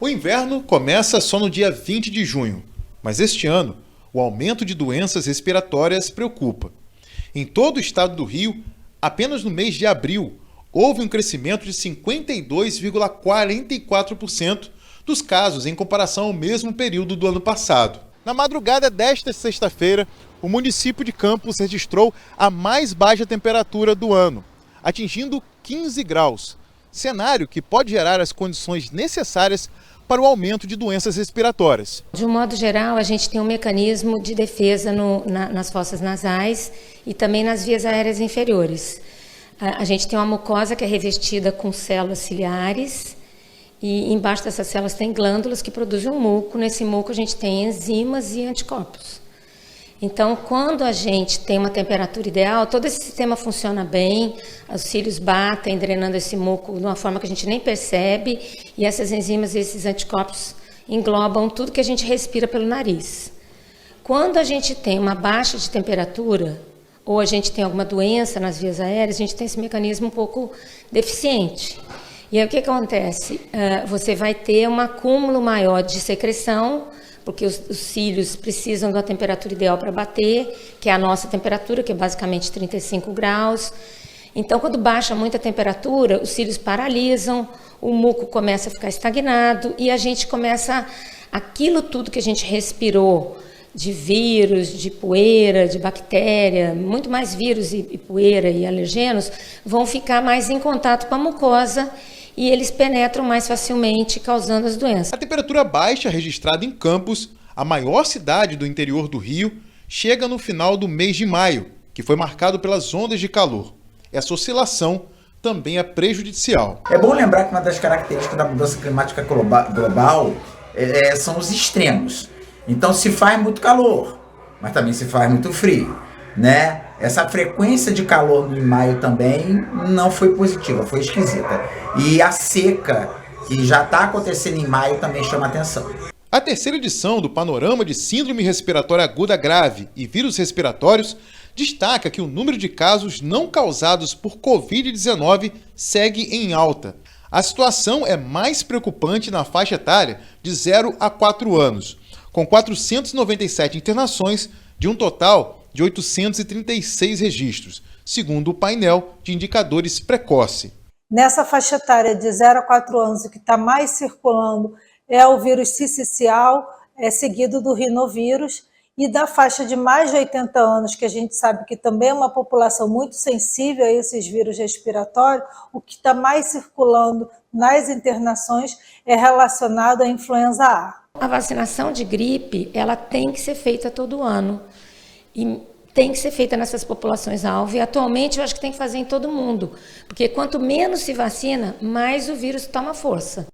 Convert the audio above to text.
O inverno começa só no dia 20 de junho, mas este ano o aumento de doenças respiratórias preocupa. Em todo o estado do Rio, apenas no mês de abril, houve um crescimento de 52,44% dos casos em comparação ao mesmo período do ano passado. Na madrugada desta sexta-feira, o município de Campos registrou a mais baixa temperatura do ano, atingindo 15 graus, cenário que pode gerar as condições necessárias para o aumento de doenças respiratórias. De um modo geral, a gente tem um mecanismo de defesa nas fossas nasais e também nas vias aéreas inferiores. A gente tem uma mucosa que é revestida com células ciliares e embaixo dessas células tem glândulas que produzem um muco. Nesse muco a gente tem enzimas e anticorpos. Então, quando a gente tem uma temperatura ideal, todo esse sistema funciona bem, os cílios batem, drenando esse muco de uma forma que a gente nem percebe, e essas enzimas e esses anticorpos englobam tudo que a gente respira pelo nariz. Quando a gente tem uma baixa de temperatura, ou a gente tem alguma doença nas vias aéreas, a gente tem esse mecanismo um pouco deficiente. E aí o que acontece? Você vai ter um acúmulo maior de secreção, porque os cílios precisam da temperatura ideal para bater, que é a nossa temperatura, que é basicamente 35 graus. Então, quando baixa muito a temperatura, os cílios paralisam, o muco começa a ficar estagnado e a gente começa, aquilo tudo que a gente respirou, de vírus, de poeira, de bactéria, muito mais vírus e poeira e alergenos, vão ficar mais em contato com a mucosa e eles penetram mais facilmente, causando as doenças. A temperatura baixa registrada em Campos, a maior cidade do interior do Rio, chega no final do mês de maio, que foi marcado pelas ondas de calor. Essa oscilação também é prejudicial. É bom lembrar que uma das características da mudança climática global são os extremos. Então se faz muito calor, mas também se faz muito frio, né? Essa frequência de calor em maio também não foi positiva, foi esquisita. E a seca, que já está acontecendo em maio, também chama atenção. A terceira edição do Panorama de Síndrome Respiratória Aguda Grave e Vírus Respiratórios destaca que o número de casos não causados por Covid-19 segue em alta. A situação é mais preocupante na faixa etária de 0 a 4 anos, com 497 internações de um total de 836 registros, segundo o painel de indicadores precoce. Nessa faixa etária de 0 a 4 anos, o que está mais circulando é o vírus sincicial, seguido do rinovírus, e da faixa de mais de 80 anos, que a gente sabe que também é uma população muito sensível a esses vírus respiratórios, o que está mais circulando nas internações é relacionado à influenza A. A vacinação de gripe, ela tem que ser feita todo ano. E tem que ser feita nessas populações-alvo. E atualmente eu acho que tem que fazer em todo mundo. Porque quanto menos se vacina, mais o vírus toma força.